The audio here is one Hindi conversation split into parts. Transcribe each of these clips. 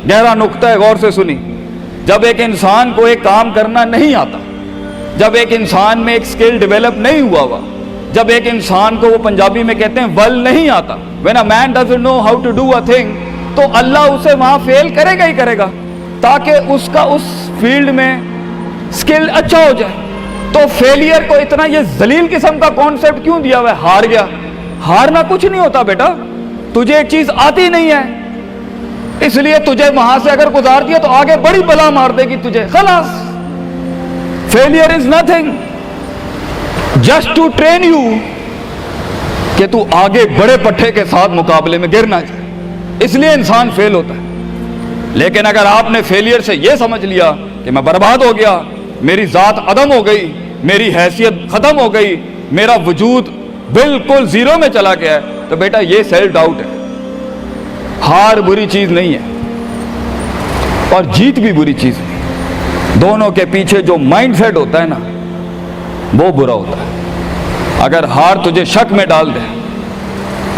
गहरा नुक्ता है, गौर से सुनी। जब एक इंसान को एक काम करना नहीं आता, जब एक इंसान में एक स्किल डेवलप नहीं हुआ, जब एक इंसान को, वो पंजाबी में कहते हैं, वल नहीं आता, when a man doesn't know how to do a thing, तो अल्लाह उसे वहां फेल करेगा ही करेगा, ताकि उसका उस फील्ड में स्किल अच्छा हो जाए। तो फेलियर को इतना ये जलील किस्म का कॉन्सेप्ट क्यों दिया हुआ है? हार गया। हारना कुछ नहीं होता बेटा, तुझे एक चीज आती नहीं है, इसलिए तुझे वहां से अगर गुजार दिया तो आगे बड़ी बला मार देगी तुझे, खलास। Failure is nothing, just to train you कि तू आगे बड़े पट्टे के साथ मुकाबले में गिर ना जाए, इसलिए इंसान फेल होता है। लेकिन अगर आपने फेलियर से यह समझ लिया कि मैं बर्बाद हो गया, मेरी जात अदम हो गई, मेरी हैसियत खत्म हो गई, मेरा वजूद बिल्कुल जीरो में चला गया है, तो बेटा ये सेल्फ डाउट है। हार बुरी चीज नहीं है और जीत भी बुरी चीज है, दोनों के पीछे जो माइंडसेट होता है ना, वो बुरा होता है। अगर हार तुझे शक में डाल दे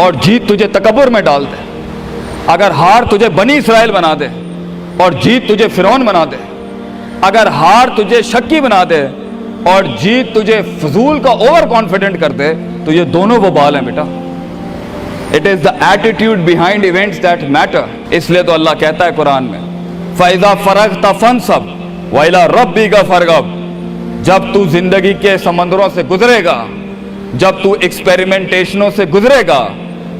और जीत तुझे तकब्बुर में डाल दे, अगर हार तुझे बनी इसराइल बना दे और जीत तुझे फिरौन बना दे, अगर हार तुझे शक्की बना दे और जीत तुझे फजूल का ओवर कॉन्फिडेंट कर दे, तो ये दोनों वो बाल हैं बेटा। It is the attitude behind events that matter. इसलिए तो अल्लाह कहता है कुरान में, फैजा फरगता फनसब वइला रब्बिका फरगब। जब तू जिंदगी के समंदरों से गुजरेगा, जब तू एक्सपेरिमेंटेशनों से गुजरेगा,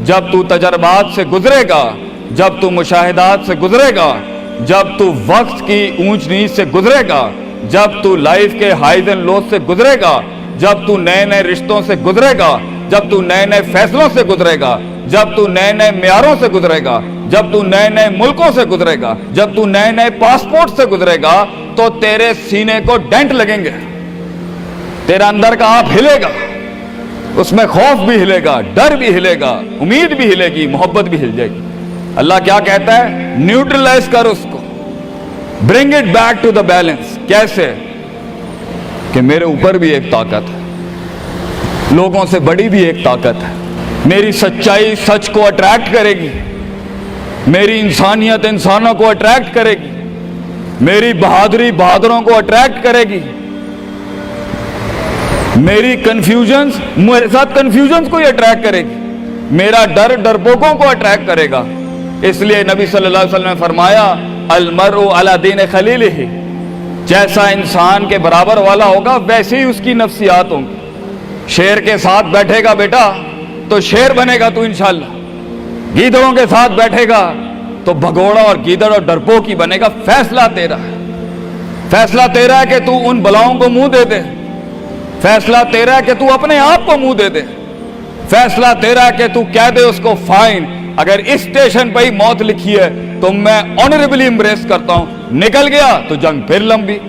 जब तू तजर्बात से गुजरेगा, जब तू मुशाहिदात से गुजरेगा, जब तू वक्त की ऊंच नीच से गुजरेगा, जब तू लाइफ के हाइज एंड लोज से गुजरेगा, जब तू नए नए रिश्तों से गुजरेगा, जब तू नए नए फैसलों से गुजरेगा, जब तू नए नए म्यारों से गुजरेगा, जब तू नए नए मुल्कों से गुजरेगा, जब तू नए नए पासपोर्ट से गुजरेगा, तो तेरे सीने को डेंट लगेंगे, तेरा अंदर का आप हिलेगा, उसमें खौफ भी हिलेगा, डर भी हिलेगा, उम्मीद भी हिलेगी, मोहब्बत भी हिल जाएगी। अल्लाह क्या कहता है? न्यूट्रलाइज कर उसको, bring it back to the balance. कैसे? कि मेरे ऊपर भी एक ताकत है, लोगों से बड़ी भी एक ताकत है, मेरी सच्चाई सच को अट्रैक्ट करेगी, मेरी इंसानियत इंसानों को अट्रैक्ट करेगी, मेरी बहादुरी बहादुरों को अट्रैक्ट करेगी, मेरी कंफ्यूजन्स मेरे साथ कंफ्यूजन्स को ही अट्रैक्ट करेगी, मेरा डर डरपोकों को अट्रैक्ट करेगा। इसलिए नबी सल्लल्लाहु अलैहि वसल्लम ने फरमाया, अलमरउ अला दीन खलीलिही, जैसा इंसान के बराबर वाला होगा वैसे ही उसकी नफ्सियात होंगी। शेर के साथ बैठेगा बेटा तो शेर बनेगा तू इंशाल्लाह, गीदड़ों के साथ बैठेगा तो भगोड़ा और गीदड़ और डरपोक ही बनेगा। फैसला तेरा है, फैसला तेरा है कि तू उन बलाओं को मुंह दे दे, फैसला तेरा है कि तू अपने आप को मुंह दे दे, फैसला तेरा है कि तू कह दे उसको, फाइन, अगर इस स्टेशन पर ही मौत लिखी है तो मैं ऑनरेबली एम्ब्रेस करता हूं, निकल गया तो जंग फिर लंबी।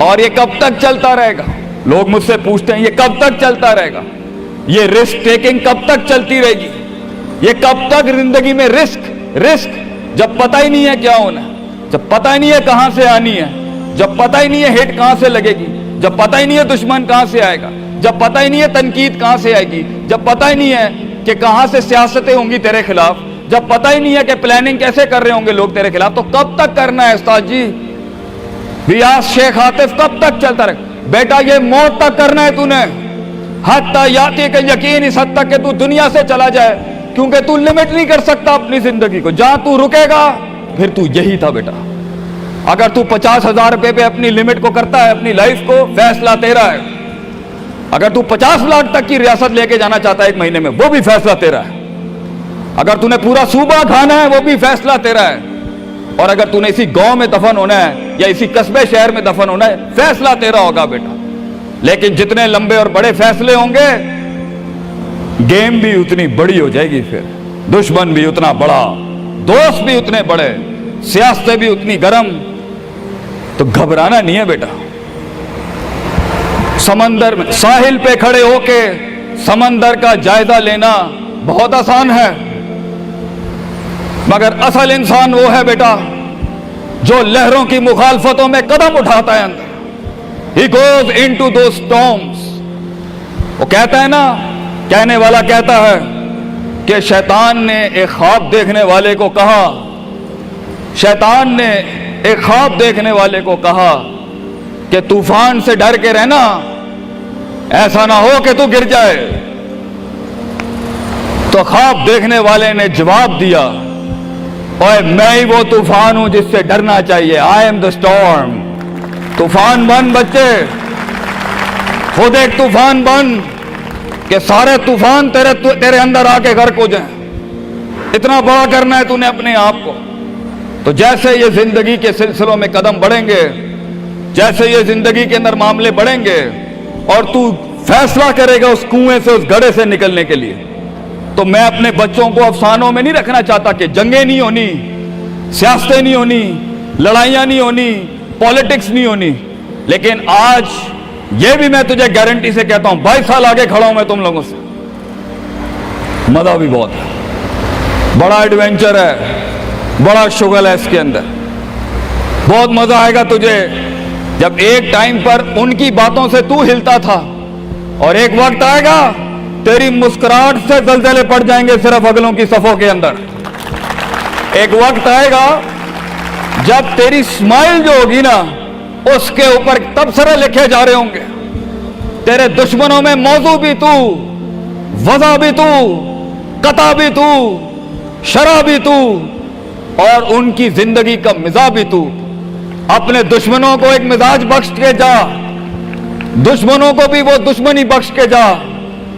और ये कब तक चलता रहेगा? लोग मुझसे पूछते हैं ये कब तक चलता रहेगा, ये रिस्क टेकिंग कब तक चलती रहेगी, ये कब तक जिंदगी में रिस्क रिस्क, जब पता ही नहीं है क्या होना है, जब पता ही नहीं है कहां से आनी है, जब पता ही नहीं है हिट कहां से लगेगी, जब पता ही नहीं है दुश्मन कहां से आएगा, जब पता ही नहीं है तनकीद कहां से आएगी, जब पता ही नहीं है कि कहां से सियासतें होंगी तेरे खिलाफ, जब पता ही नहीं है कि प्लानिंग कैसे कर रहे होंगे लोग तेरे खिलाफ, तो कब तक करना है उस्ताद जी? रियाज शेख आतिफ, कब तक चलता रहे? बेटा ये मौत तक करना है तूने, हत्ता याती के यकीन, इस हद तक कि तू दुनिया से चला जाए, क्योंकि तू लिमिट नहीं कर सकता अपनी जिंदगी को। जहां तू रुकेगा फिर तू यही था बेटा। अगर तू 50,000 रुपए पे अपनी लिमिट को करता है, अपनी लाइफ को, फैसला तेरा है। अगर तू 50 लाख तक की रियासत लेके जाना चाहता है एक महीने में, वो भी फैसला तेरा है। अगर तूने पूरा सूबा खाना है, वो भी फैसला तेरा है। और अगर तूने इसी गांव में दफन होना है या इसी कस्बे शहर में दफन होना है, फैसला तेरा होगा बेटा। लेकिन जितने लंबे और बड़े फैसले होंगे, गेम भी उतनी बड़ी हो जाएगी, फिर दुश्मन भी उतना बड़ा, दोस्त भी उतने बड़े, सियासतें भी उतनी गर्म। तो घबराना नहीं है बेटा। समंदर में साहिल पे खड़े होके समंदर का जायजा लेना बहुत आसान है, मगर असल इंसान वो है बेटा जो लहरों की मुखालफतों में कदम उठाता है अंदर। He goes into those storms। वो कहता है ना, कहने वाला कहता है कि शैतान ने एक ख्वाब देखने वाले को कहा शैतान ने एक ख्वाब देखने वाले को कहा कि तूफान से डर के रहना, ऐसा ना हो कि तू गिर जाए। तो ख्वाब देखने वाले ने जवाब दिया, ओए मैं ही वो तूफान हूं जिससे डरना चाहिए। I am the storm. तूफान बन बच्चे, खुद एक तूफान बन कि सारे तूफान तेरे अंदर आके गर्क हो जाएं। इतना बड़ा करना है तूने अपने आप को। तो जैसे ये जिंदगी के सिलसिलों में कदम बढ़ेंगे, जैसे ये जिंदगी के अंदर मामले बढ़ेंगे और तू फैसला करेगा उस कुएं से, उस गड्ढे से निकलने के लिए, तो मैं अपने बच्चों को अफसानों में नहीं रखना चाहता कि जंगें नहीं होनी, सियासतें नहीं होनी, लड़ाइयां नहीं होनी, पॉलिटिक्स नहीं होनी। लेकिन आज ये भी मैं तुझे गारंटी से कहता हूं, 22 साल आगे खड़ा हूं मैं तुम लोगों से। मजा भी बहुत है, बड़ा एडवेंचर है, बड़ा शुगल है इसके अंदर। बहुत मजा आएगा तुझे जब एक टाइम पर उनकी बातों से तू हिलता था और एक वक्त आएगा तेरी मुस्कुराहट से जलजले पड़ जाएंगे सिर्फ अगलों की सफों के अंदर। एक वक्त आएगा जब तेरी स्माइल जो होगी ना, उसके ऊपर तबसरे लिखे जा रहे होंगे। तेरे दुश्मनों में मौजू भी तू, वजह भी तू, कता भी तू, शरा भी तू और उनकी जिंदगी का मिजाज भी तू। अपने दुश्मनों को एक मिजाज बख्श के जा, दुश्मनों को भी वो दुश्मनी बख्श के जा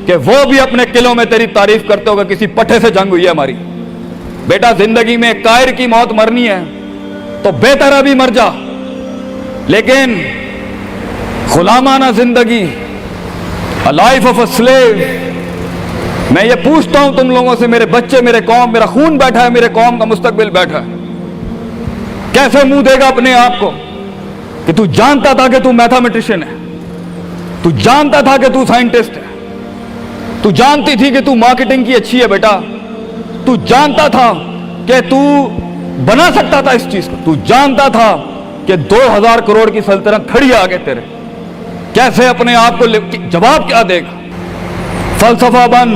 कि वो भी अपने किलों में तेरी तारीफ करते होगा किसी पट्टे से जंग हुई है हमारी। बेटा जिंदगी में कायर की मौत मरनी है तो बेहतर अभी मर जा, लेकिन गुलामाना जिंदगी, a life of a slave. मैं ये पूछता हूं तुम लोगों से, मेरे बच्चे, मेरे कौम, मेरा खून बैठा है, मेरे कौम का मुस्तकबिल बैठा है, कैसे मुंह देगा अपने आप को कि तू जानता था कि तू मैथमेटिशियन है, तू जानता था कि तू साइंटिस्ट है, तू जानती थी कि तू मार्केटिंग की अच्छी है बेटा, तू जानता था कि तू बना सकता था इस चीज को, तू जानता था कि 2000 करोड़ की सल्तनत खड़ी है आगे तेरे, कैसे अपने आप को जवाब क्या देगा? फलसफा बन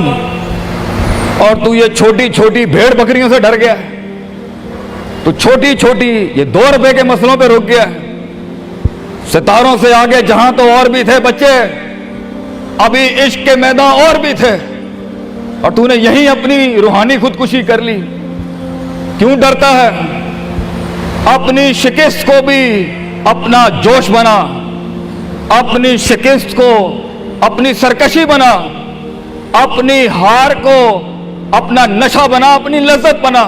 और तू ये छोटी छोटी भेड़ बकरियों से डर गया है, तू छोटी छोटी ये 2 रुपए के मसलों पे रुक गया है। सितारों से आगे जहां तो और भी थे बच्चे, अभी इश्क के मैदान और भी थे, और तूने यहीं अपनी रूहानी खुदकुशी कर ली। क्यों डरता है? अपनी शिकस्त को भी अपना जोश बना, अपनी शिकस्त को अपनी सरकशी बना, अपनी हार को अपना नशा बना, अपनी लज्जत बना।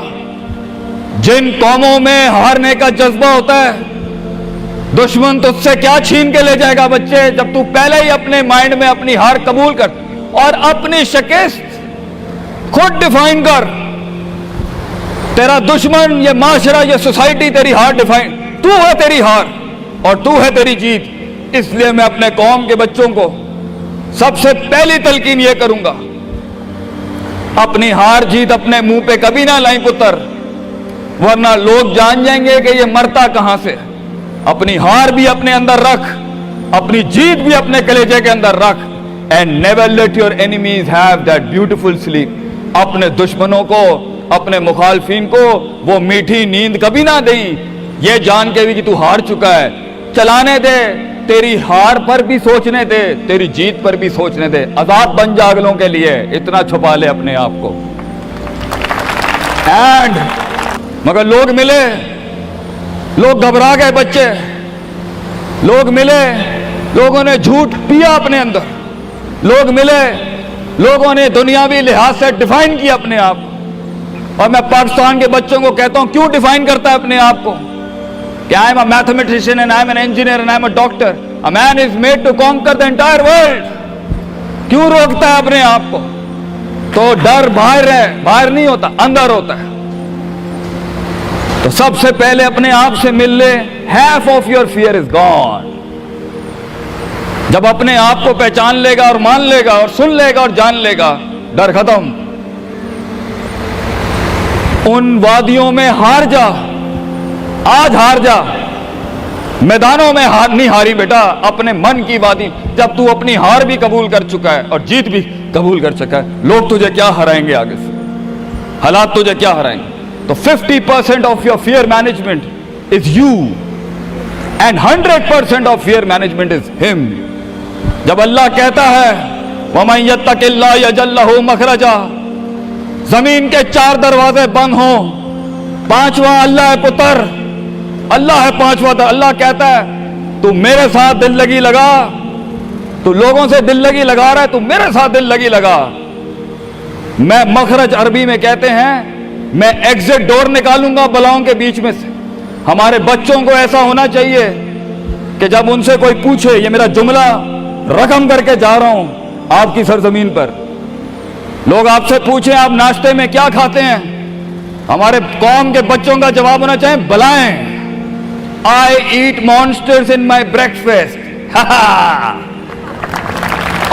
जिन कौमों में हारने का जज्बा होता है, दुश्मन तुझसे क्या छीन के ले जाएगा बच्चे, जब तू पहले ही अपने माइंड में अपनी हार कबूल कर और अपनी शिकस्त खुद डिफाइन कर। तेरा दुश्मन, ये माशरा, ये सोसाइटी तेरी हार डिफाइन, तू है तेरी हार और तू है तेरी जीत। इसलिए मैं अपने कौम के बच्चों को सबसे पहली तलकीन ये करूंगा, अपनी हार जीत अपने मुंह पे कभी ना लाई पुत्र, वरना लोग जान जाएंगे कि ये मरता कहां से। अपनी हार भी अपने अंदर रख, अपनी जीत भी अपने कलेजे के अंदर रख। And never let your enemies have that beautiful sleep. अपने दुश्मनों को, अपने मुखालफिन को वो मीठी नींद कभी ना दे, ये जान के भी कि तू हार चुका है। चलाने दे, तेरी हार पर भी सोचने दे, तेरी जीत पर भी सोचने दे। आजाद बन जा अगलों के लिए, इतना छुपा ले अपने आप को। एंड मगर लोग मिले, लोग घबरा गए बच्चे, लोग मिले, लोगों ने झूठ पिया अपने अंदर, लोग मिले, लोगों ने दुनियावी लिहाज से डिफाइन किया अपने आप को। और मैं पाकिस्तान के बच्चों को कहता हूं, क्यों डिफाइन करता है अपने आप को कि I am a mathematician and I am an engineer and I am a doctor. A man is made to conquer the entire world. क्यों रोकता है अपने आप को? तो डर बाहर है, बाहर नहीं होता, अंदर होता है। तो सबसे पहले अपने आप से मिल ले, half of your fear is gone। जब अपने आप को पहचान लेगा और मान लेगा और सुन लेगा और जान लेगा, डर खत्म। उन वादियों में हार जा, आज हार जा, मैदानों में हार नहीं हारी बेटा, अपने मन की वादी। जब तू अपनी हार भी कबूल कर चुका है और जीत भी कबूल कर चुका है, लोग तुझे क्या हराएंगे आगे से? हालात तुझे क्या हराएंगे? तो 50% of your fear management is you and 100% of fear management is him. जब अल्लाह कहता है वमन यत्तकिल्लाह यजअल लहू मखरजा, जमीन के 4 दरवाजे बंद हो, 5वां अल्लाह है पुत्र, अल्लाह है 5वां। अल्लाह कहता है तू मेरे साथ दिल लगी लगा, तू लोगों से दिल लगी लगा रहा है, तू मेरे साथ दिल लगी लगा। मैं मखरज अरबी में कहते हैं मैं एग्जिट डोर निकालूंगा बलाओं के बीच में से। हमारे बच्चों को ऐसा होना चाहिए कि जब उनसे कोई पूछे, ये मेरा जुमला रकम करके जा रहा हूं आपकी सरजमीन पर, लोग आपसे पूछें आप नाश्ते में क्या खाते हैं, हमारे कौम के बच्चों का जवाब होना चाहिए बलाएं, आई ईट मॉन्स्टर्स इन माई ब्रेकफास्ट।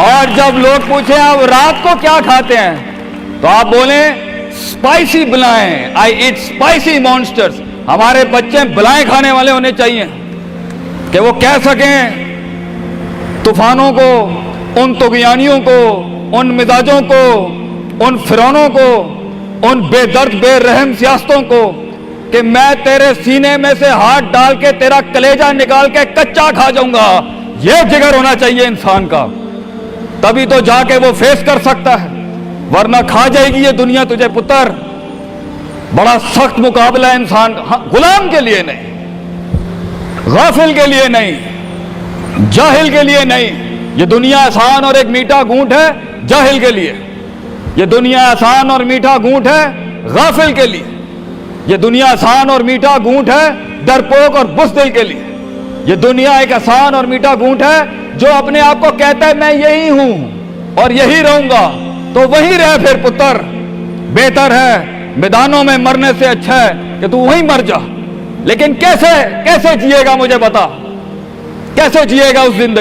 और जब लोग पूछे आप रात को क्या खाते हैं, तो आप बोले स्पाइसी बलाएं, आई ईट स्पाइसी मॉन्स्टर्स। हमारे बच्चे बलाएं खाने वाले होने चाहिए कि वो कह सकें तूफानों को, उन तुगयानियों को, उन मिजाजों को, उन फिरौनों को, उन बेदर्द बेरहम सियासतों को कि मैं तेरे सीने में से हाथ डाल के तेरा कलेजा निकाल के कच्चा खा जाऊंगा। यह जिगर होना चाहिए इंसान का, तभी तो जाके वो फेस कर सकता है, वरना खा जाएगी ये दुनिया तुझे पुत्र। बड़ा सख्त मुकाबला है इंसान का। हाँ, गुलाम के लिए नहीं, गाफिल के लिए नहीं, जाहिल के लिए नहीं। ये दुनिया आसान और एक मीठा घूंट है जाहिल के लिए, ये दुनिया आसान और मीठा घूंट है गाफिल के लिए, ये दुनिया आसान और मीठा घूंट है डरपोक और बुज़दिल के लिए। ये दुनिया एक आसान और मीठा घूंट है जो अपने आप को कहता है मैं यही हूं और यही रहूंगा, तो वहीं रह फिर पुत्र। बेहतर है मैदानों में मरने से अच्छा है कि तू वहीं मर जा। लेकिन कैसे कैसे जिएगा मुझे बता, कैसे जिएगा उस जिंदगी।